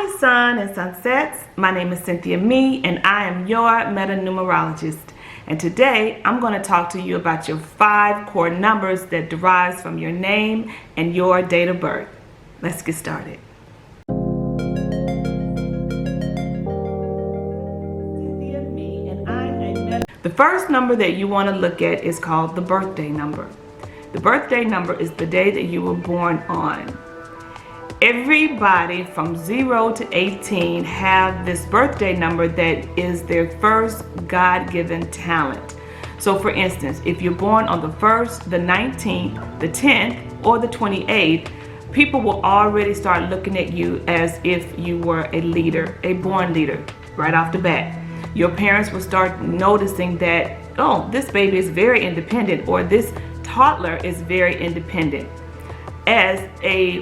Hi, sun and sunsets. My name is Cynthia Mee, and I am your meta-numerologist. And today, I'm going to talk to you about your 5 core numbers that derives from your name and your date of birth. Let's get started. The first number that you want to look at is called the birthday number. The birthday number is the day that you were born on. Everybody from 0 to 18 have this birthday number that is their first God-given talent. So for instance, if you're born on the 1st, the 19th, the 10th, or the 28th, people will already start looking at you as if you were a leader, a born leader, right off the bat. Your parents will start noticing that, oh, this baby is very independent, or this toddler is very independent. As a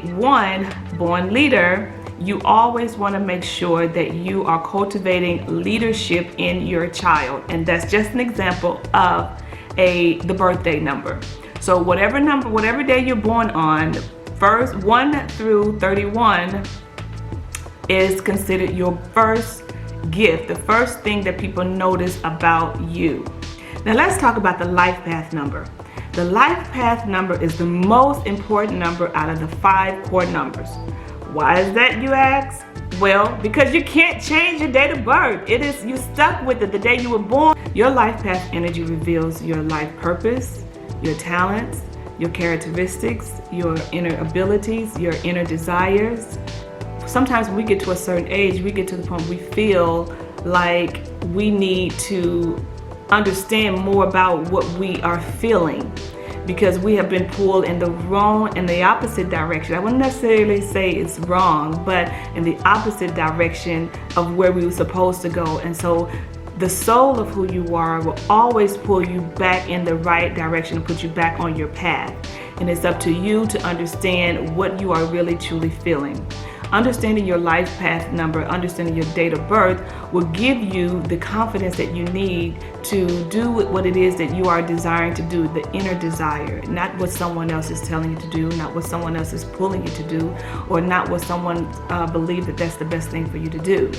born leader, you always want to make sure that you are cultivating leadership in your child, and that's just an example of the birthday number. So whatever day you're born on, first 1 through 31 is considered your first gift, the first thing that people notice about you. Now let's talk about the life path number. The life path number is the most important number out of the 5 core numbers. Why is that, you ask? Well, because you can't change your date of birth. You're stuck with it the day you were born. Your life path energy reveals your life purpose, your talents, your characteristics, your inner abilities, your inner desires. Sometimes when we get to a certain age, we get to the point we feel like we need to understand more about what we are feeling, because we have been pulled in the opposite direction. I wouldn't necessarily say it's wrong, but in the opposite direction of where we were supposed to go. And so the soul of who you are will always pull you back in the right direction and put you back on your path. And it's up to you to understand what you are really truly feeling. Understanding your life path number, understanding your date of birth will give you the confidence that you need to do what it is that you are desiring to do, the inner desire, not what someone else is telling you to do, not what someone else is pulling you to do, or not what someone believes that that's the best thing for you to do.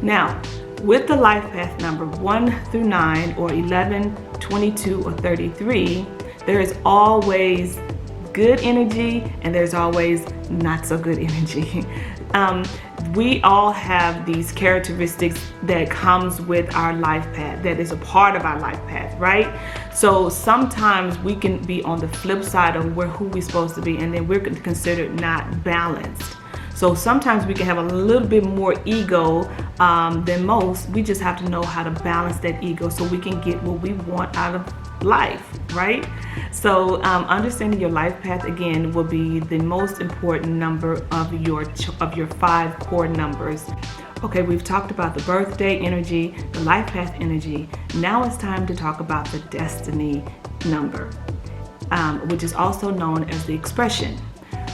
Now, with the life path number 1 through 9, or 11, 22, or 33, there is always good energy and there's always not so good energy. We all have these characteristics that comes with our life path, that is a part of our life path, right? So sometimes we can be on the flip side of who we're supposed to be, and then we're considered not balanced. So sometimes we can have a little bit more ego than most. We just have to know how to balance that ego so we can get what we want out of life, right? So understanding your life path, again, will be the most important number of your 5 core numbers. Okay, we've talked about the birthday energy, the life path energy. Now it's time to talk about the destiny number, which is also known as the expression.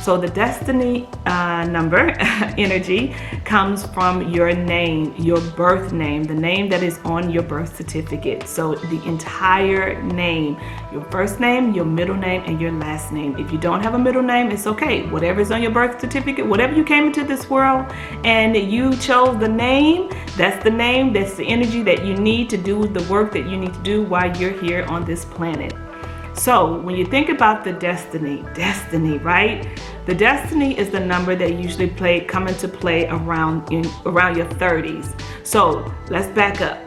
So the destiny number energy comes from your name, your birth name, the name that is on your birth certificate. So the entire name, your first name, your middle name, and your last name. If you don't have a middle name, it's okay. Whatever's on your birth certificate, whatever you came into this world and you chose the name, that's the name, that's the energy that you need to do the work that you need to do while you're here on this planet. So when you think about the destiny, right? The destiny is the number that usually come into play around your 30s. So let's back up.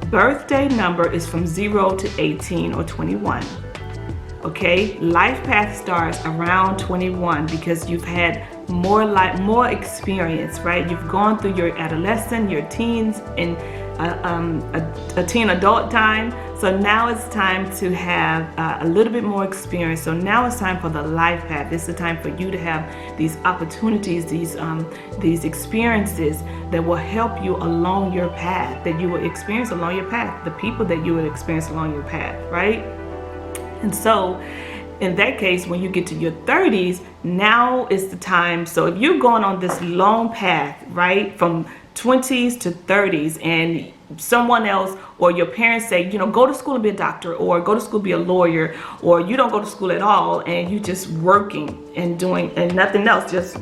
Birthday number is from 0 to 18 or 21. Okay, life path starts around 21 because you've had more experience, right? You've gone through your adolescence, your teens, and a teen adult time. So now it's time to have a little bit more experience. So now it's time for the life path. It's the time for you to have these opportunities, these experiences that will help you along your path, that you will experience along your path, the people that you will experience along your path, right? And so in that case, when you get to your 30s, now is the time. So if you're going on this long path, right, from 20s to 30s, and someone else or your parents say, go to school and be a doctor, or go to school and be a lawyer, or you don't go to school at all and you just working and doing and nothing else, just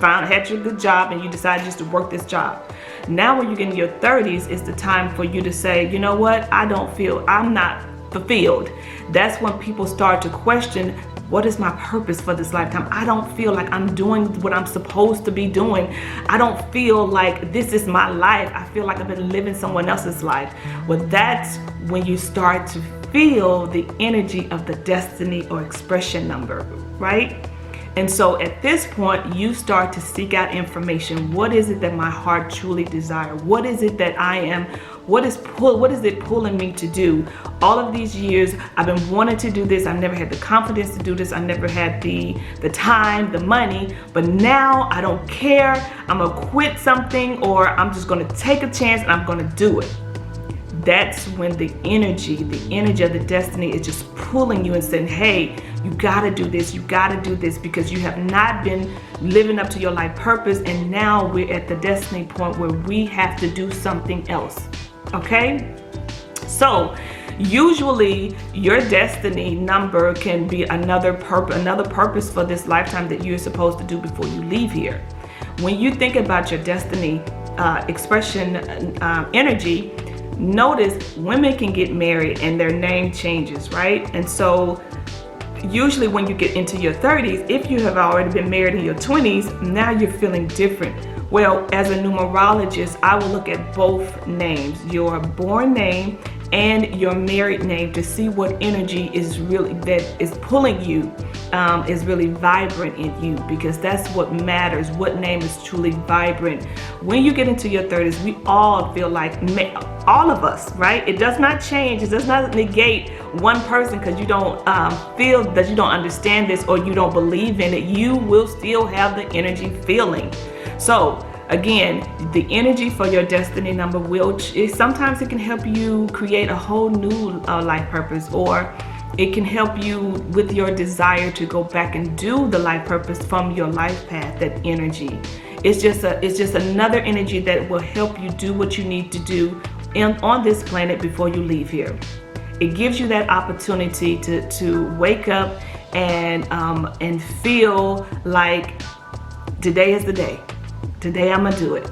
had your good job and you decided just to work this job. Now when you get in your 30s, it's the time for you to say, you know what, I'm not fulfilled. That's when people start to question, what is my purpose for this lifetime? I don't feel like I'm doing what I'm supposed to be doing. I don't feel like this is my life. I feel like I've been living someone else's life. Well, that's when you start to feel the energy of the destiny or expression number, right? And so at this point, you start to seek out information. What is it that my heart truly desires? What is it that I am? What is it pulling me to do? All of these years, I've been wanting to do this. I've never had the confidence to do this. I never had the time, the money, but now I don't care. I'm gonna quit something, or I'm just gonna take a chance and I'm gonna do it. That's when the energy of the destiny is just pulling you and saying, hey, you gotta do this, because you have not been living up to your life purpose, and now we're at the destiny point where we have to do something else, okay? So usually your destiny number can be another purpose for this lifetime that you're supposed to do before you leave here. When you think about your destiny expression energy, notice women can get married and their name changes, right? And so usually when you get into your 30s, if you have already been married in your 20s, now you're feeling different. Well, as a numerologist, I will look at both names, your born name and your married name, to see what energy is really that is pulling you, is really vibrant in you, because that's what matters. What name is truly vibrant? When you get into your 30s, we all feel like, all of us, right? It does not change. It does not negate one person because you don't feel that you don't understand this or you don't believe in it. You will still have the energy feeling. So again, the energy for your destiny number sometimes it can help you create a whole new life purpose, or it can help you with your desire to go back and do the life purpose from your life path. That energy, it's just another energy that will help you do what you need to do on this planet before you leave here. It gives you that opportunity to wake up and feel like today is the day. Today I'm gonna do it.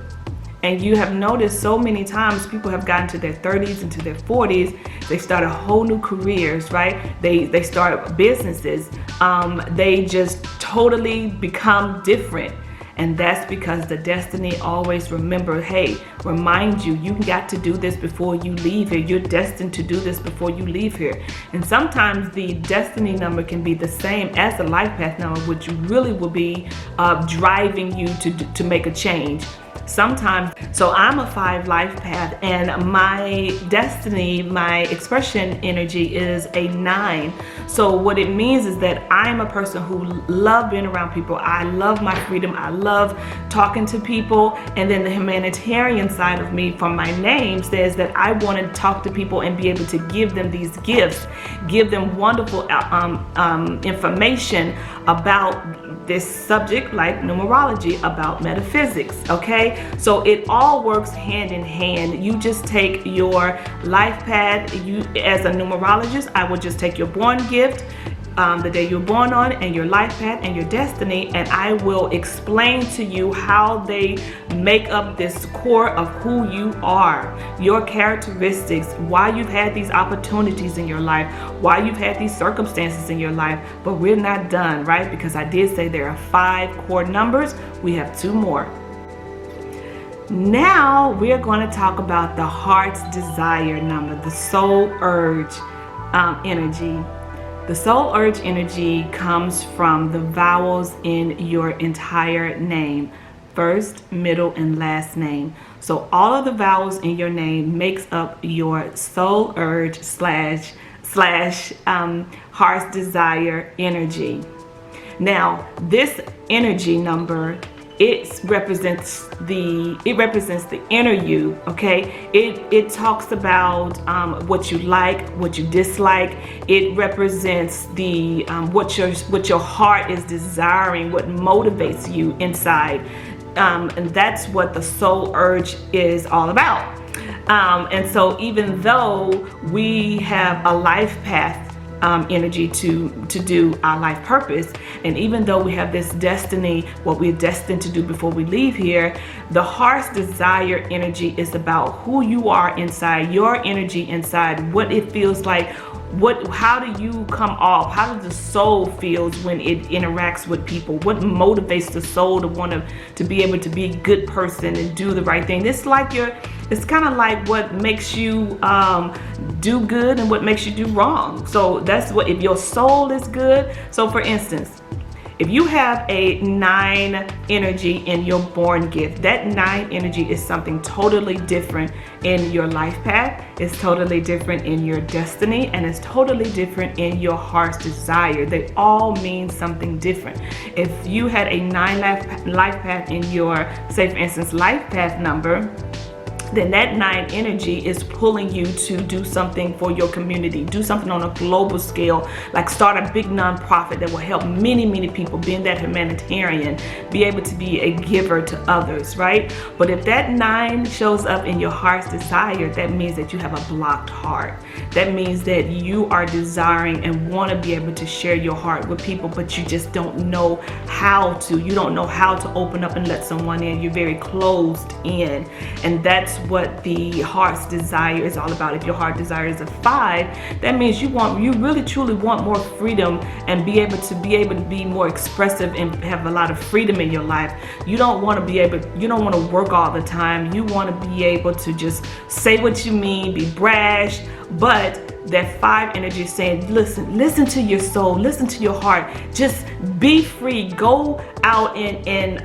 And you have noticed so many times people have gotten to their 30s, into their 40s, they start a whole new careers, right? They start businesses. They just totally become different. And that's because the destiny always remind you, you got to do this before you leave here. You're destined to do this before you leave here. And sometimes the destiny number can be the same as the life path number, which really will be driving you to make a change. Sometimes, so I'm a 5 life path, and my destiny, my expression energy is a 9. So what it means is that I'm a person who love being around people. I love my freedom. I love talking to people. And then the humanitarian side of me from my name says that I want to talk to people and be able to give them these gifts, give them wonderful information about this subject, like numerology, about metaphysics, okay? So it all works hand in hand. You just take your life path. As a numerologist, I will just take your born gift, the day you're born on, and your life path and your destiny, and I will explain to you how they make up this core of who you are, your characteristics, why you've had these opportunities in your life, why you've had these circumstances in your life. But we're not done, right? Because I did say there are 5 core numbers. We have 2 more. Now we're going to talk about the heart's desire number, the soul urge energy. The soul urge energy comes from the vowels in your entire name, first, middle, and last name. So all of the vowels in your name makes up your soul urge slash heart's desire energy. Now, this energy number, it represents the inner you, okay? It talks about what you like, what you dislike. It represents the what your heart is desiring, what motivates you inside, and that's what the soul urge is all about. And so even though we have a life path energy to do our life purpose, and even though we have this destiny, what we're destined to do before we leave here, the heart's desire energy is about who you are inside, your energy inside, what it feels like. How do you come off? How does the soul feels when it interacts with people? What motivates the soul to want to be able to be a good person and do the right thing? It's kind of like what makes you do good and what makes you do wrong. So that's what, if your soul is good. So for instance, if you have a 9 energy in your born gift, that 9 energy is something totally different in your life path. It's totally different in your destiny, and it's totally different in your heart's desire. They all mean something different. If you had a 9 life path in your, say for instance, life path number, then that 9 energy is pulling you to do something for your community, do something on a global scale, like start a big nonprofit that will help many, many people, being that humanitarian, be able to be a giver to others, right? But if that 9 shows up in your heart's desire, that means that you have a blocked heart. That means that you are desiring and want to be able to share your heart with people, but you just don't know how to. You don't know how to open up and let someone in. You're very closed in, and that's what the heart's desire is all about. If your heart desire is a 5, that means you really truly want more freedom and be able to be more expressive and have a lot of freedom in your life. You don't want to work all the time. You want to be able to just say what you mean, be brash, but that 5 energy is saying, listen to your soul, listen to your heart, just be free, go out and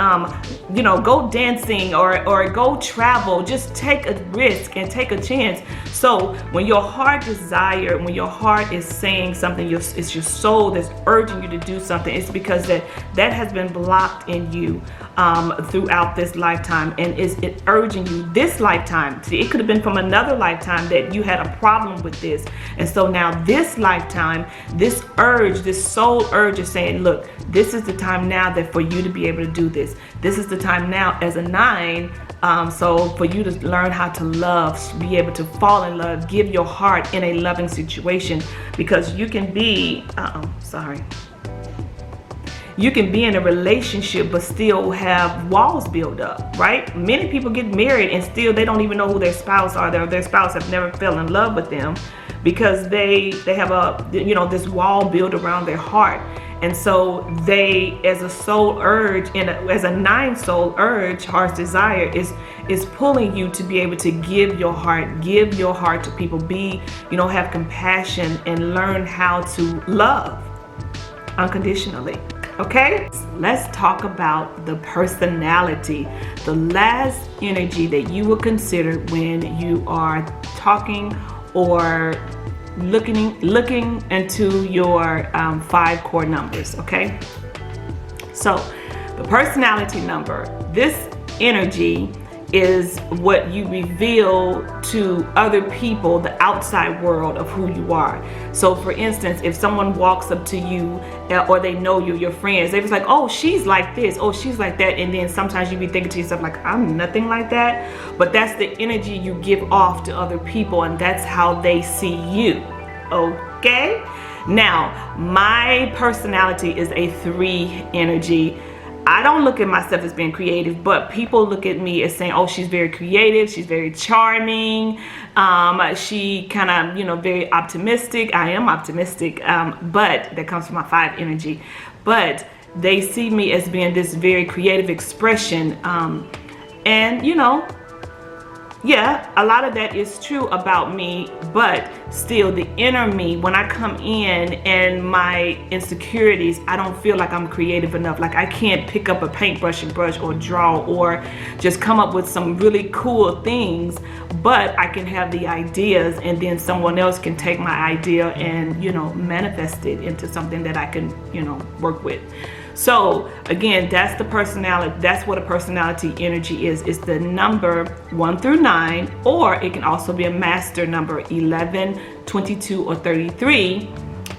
go dancing or go travel, just take a risk and take a chance. So when your heart desire, when your heart is saying something, it's your soul that's urging you to do something, it's because that has been blocked in you throughout this lifetime, and is it urging you this lifetime. See, it could have been from another lifetime that you had a problem with this, and so now this lifetime, this urge, this soul urge is saying, look, this is the time now that for you to be able to do this. This is the time now as a 9, so for you to learn how to love, be able to fall in love, give your heart in a loving situation, because you can be, you can be in a relationship but still have walls built up, right? Many people get married and still they don't even know who their spouse are. Their spouse have never fell in love with them because they have this wall built around their heart. And so they, as a soul urge, as a 9 soul urge, heart's desire is pulling you to be able to give your heart to people, have compassion and learn how to love unconditionally. Okay, let's talk about the personality, the last energy that you will consider when you are talking or looking into your 5 core numbers. Okay, so the personality number, this energy is what you reveal to other people, the outside world of who you are. So for instance, if someone walks up to you or they know you, your friends, they're just like, oh, she's like this, oh, she's like that. And then sometimes you be thinking to yourself like, I'm nothing like that. But that's the energy you give off to other people, and that's how they see you. Okay? Now, my personality is a 3 energy. I don't look at myself as being creative, but people look at me as saying, oh, she's very creative, she's very charming, she kind of, very optimistic. I am optimistic, but that comes from my 5 energy. But they see me as being this very creative expression, and yeah, a lot of that is true about me, but still the inner me, when I come in and my insecurities, I don't feel like I'm creative enough. Like I can't pick up a paintbrush and brush or draw or just come up with some really cool things, but I can have the ideas, and then someone else can take my idea and, manifest it into something that I can, work with. So again, that's the personality. That's what a personality energy is. It's the number 1 through 9, or it can also be a master number 11, 22, or 33.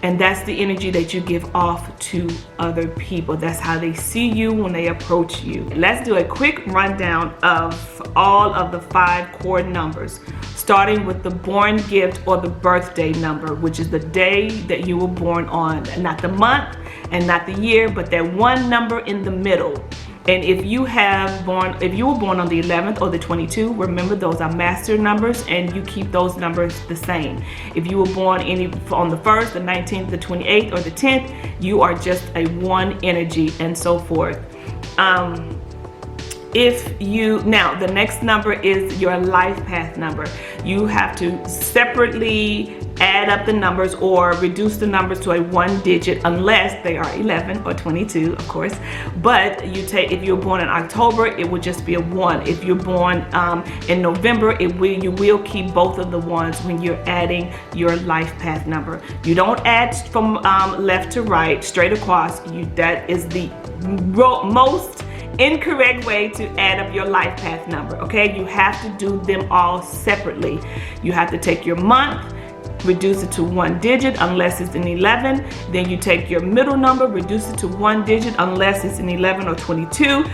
And that's the energy that you give off to other people. That's how they see you when they approach you. Let's do a quick rundown of all of the 5 core numbers, starting with the born gift or the birthday number, which is the day that you were born on, not the month and not the year, but that one number in the middle. And if you were born on the 11th or the 22, remember those are master numbers and you keep those numbers the same. If you were born on the 1st, the 19th, the 28th, or the 10th, you are just a 1 energy, and so forth. Now the next number is your life path number. You have to separately add up the numbers or reduce the numbers to a 1 digit unless they are 11 or 22, of course. But if you're born in October, it would just be a 1. If you're born in November, you will keep both of the ones when you're adding your life path number. You don't add from left to right, straight across. That is the most incorrect way to add up your life path number. Okay, you have to do them all separately. You have to take your month, reduce it to 1 digit unless it's an 11. Then you take your middle number, reduce it to 1 digit unless it's an 11 or 22.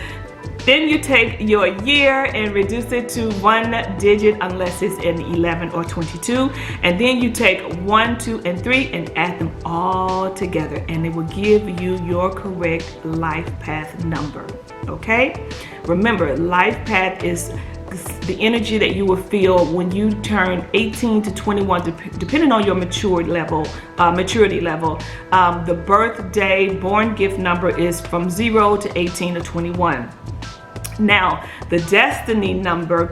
Then you take your year and reduce it to 1 digit unless it's an 11 or 22. And then you take 1, 2, and 3 and add them all together, and it will give you your correct life path number. Okay? Remember, life path is the energy that you will feel when you turn 18 to 21, depending on your maturity level. The birthday born gift number is from 0 to 18 to 21. Now, the destiny number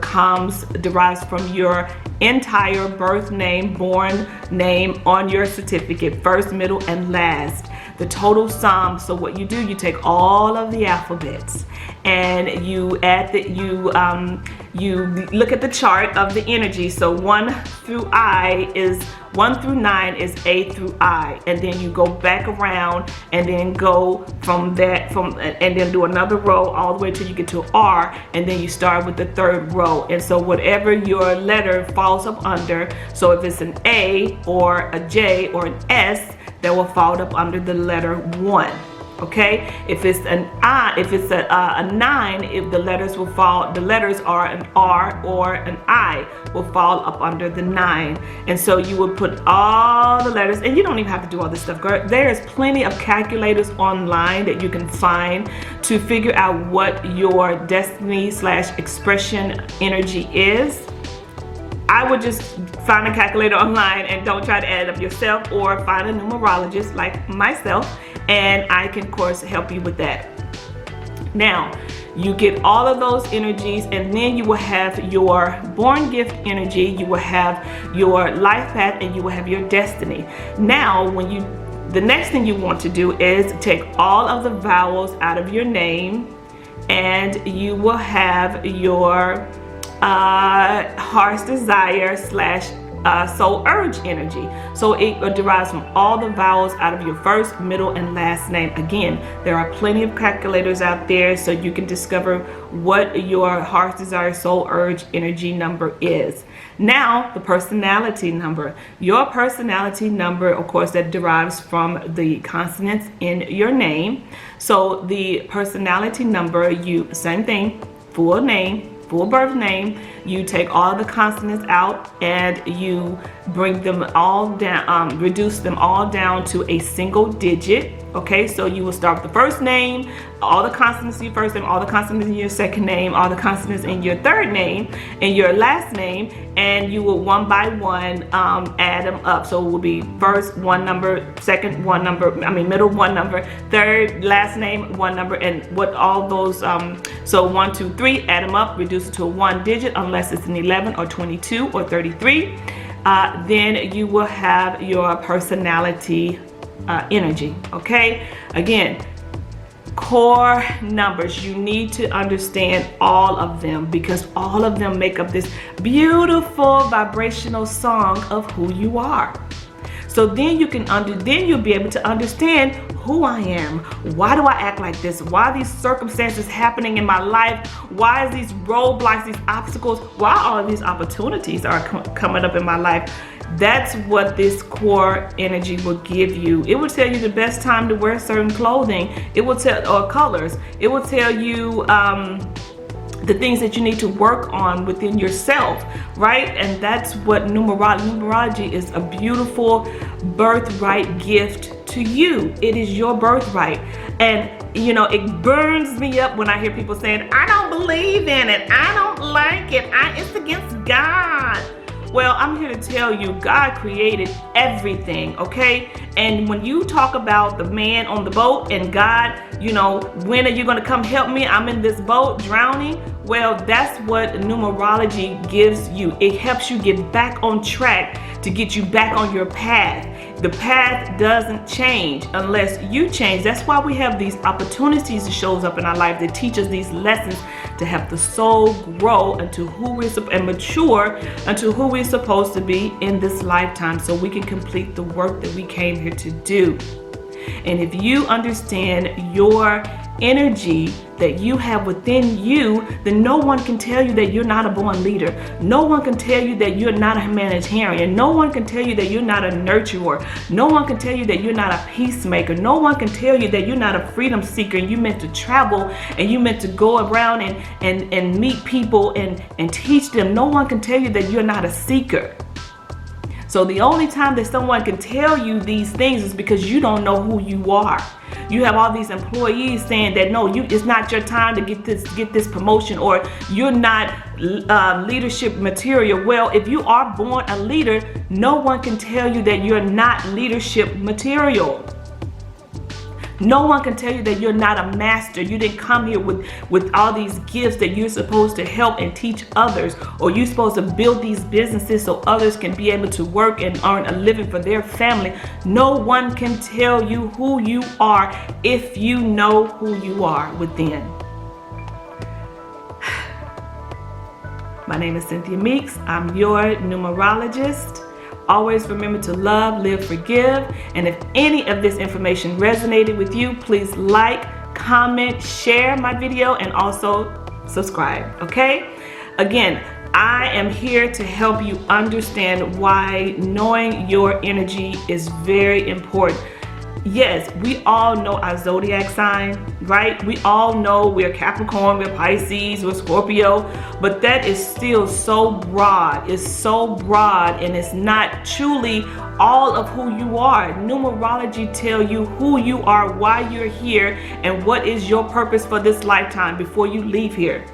derives from your entire birth name, born name on your certificate, first, middle, and last. The total sum. So what you do, you take all of the alphabets and you look at the chart of the energy. So 1 through 9 is A through I, and then you go back around and then go and then do another row all the way till you get to R, and then you start with the 3rd row. And so whatever your letter falls up under, so if it's an A or a J or an S, that will fall up under the letter 1. Okay, if it's a 9, if the letters are an R or an I, will fall up under the 9. And so you will put all the letters, and you don't even have to do all this stuff, girl. There's plenty of calculators online that you can find to figure out what your destiny / expression energy is. I would just find a calculator online and don't try to add it up yourself, or find a numerologist like myself, and I can, of course, help you with that. Now, you get all of those energies, and then you will have your born gift energy, you will have your life path, and you will have your destiny. Now, the next thing you want to do is take all of the vowels out of your name, and you will have your heart's desire / soul urge energy. So it derives from all the vowels out of your first, middle, and last name. Again, there are plenty of calculators out there so you can discover what your heart's desire, soul urge energy number is. Now, the personality number. Your personality number, of course, that derives from the consonants in your name. So the personality number, same thing, full name, full birth name, you take all the consonants out and you bring them all down, reduce them all down to a single digit. Okay, so you will start with the first name, all the consonants in your first name, all the consonants in your second name, all the consonants in your third name, and your last name, and you will one by one add them up. So it will be first 1 number, second 1 number, middle 1 number, third, last name 1 number, and what all those, so 1, 2, 3, add them up, reduce it to a 1 digit unless it's an 11 or 22 or 33. Then you will have your personality energy. Okay, again, core numbers, you need to understand all of them, because all of them make up this beautiful vibrational song of who you are. So then you'll be able to understand who I am. Why do I act like this? Why are these circumstances happening in my life? Why is these roadblocks, these obstacles, why all of these opportunities are coming up in my life? That's what this core energy will give you. It will tell you the best time to wear certain clothing. It will tell, or colors. It will tell you the things that you need to work on within yourself, right? And that's what numerology is. A beautiful birthright gift to you. It is your birthright. And you know, it burns me up when I hear people saying, I don't believe in it, I don't like it, it's against God. Well, I'm here to tell you, God created everything, okay? And when you talk about the man on the boat and God, you know, when are you gonna come help me? I'm in this boat drowning. Well, that's what numerology gives you. It helps you get back on track, to get you back on your path. The path doesn't change unless you change. That's why we have these opportunities that shows up in our life that teach us these lessons to help the soul grow into who we're and mature into who we're supposed to be in this lifetime, so we can complete the work that we came here to do. And if you understand your energy that you have within you, then no one can tell you that you're not a born leader. No one can tell you that you're not a humanitarian. No one can tell you that you're not a nurturer. No one can tell you that you're not a peacemaker. No one can tell you that you're not a freedom seeker and you meant to travel and you meant to go around and meet people and teach them. No one can tell you that you're not a seeker. So the only time that someone can tell you these things is because you don't know who you are. You have all these employees saying that no, it's not your time to get this promotion, or you're not leadership material. Well, if you are born a leader, no one can tell you that you're not leadership material. No one can tell you that you're not a master. You didn't come here with all these gifts that you're supposed to help and teach others, or you're supposed to build these businesses so others can be able to work and earn a living for their family. No one can tell you who you are if you know who you are within. My name is Cynthia Meeks. I'm your numerologist. Always remember to love, live, forgive. And if any of this information resonated with you, please like, comment, share my video, and also subscribe, okay? Again, I am here to help you understand why knowing your energy is very important. Yes, we all know our zodiac sign, right? We all know we're Capricorn, we're Pisces, we're Scorpio, but that is still so broad. It's so broad, and it's not truly all of who you are. Numerology tell you who you are, why you're here, and what is your purpose for this lifetime before you leave here.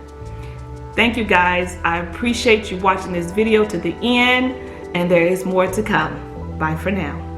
Thank you guys. I appreciate you watching this video to the end, and there is more to come. Bye for now.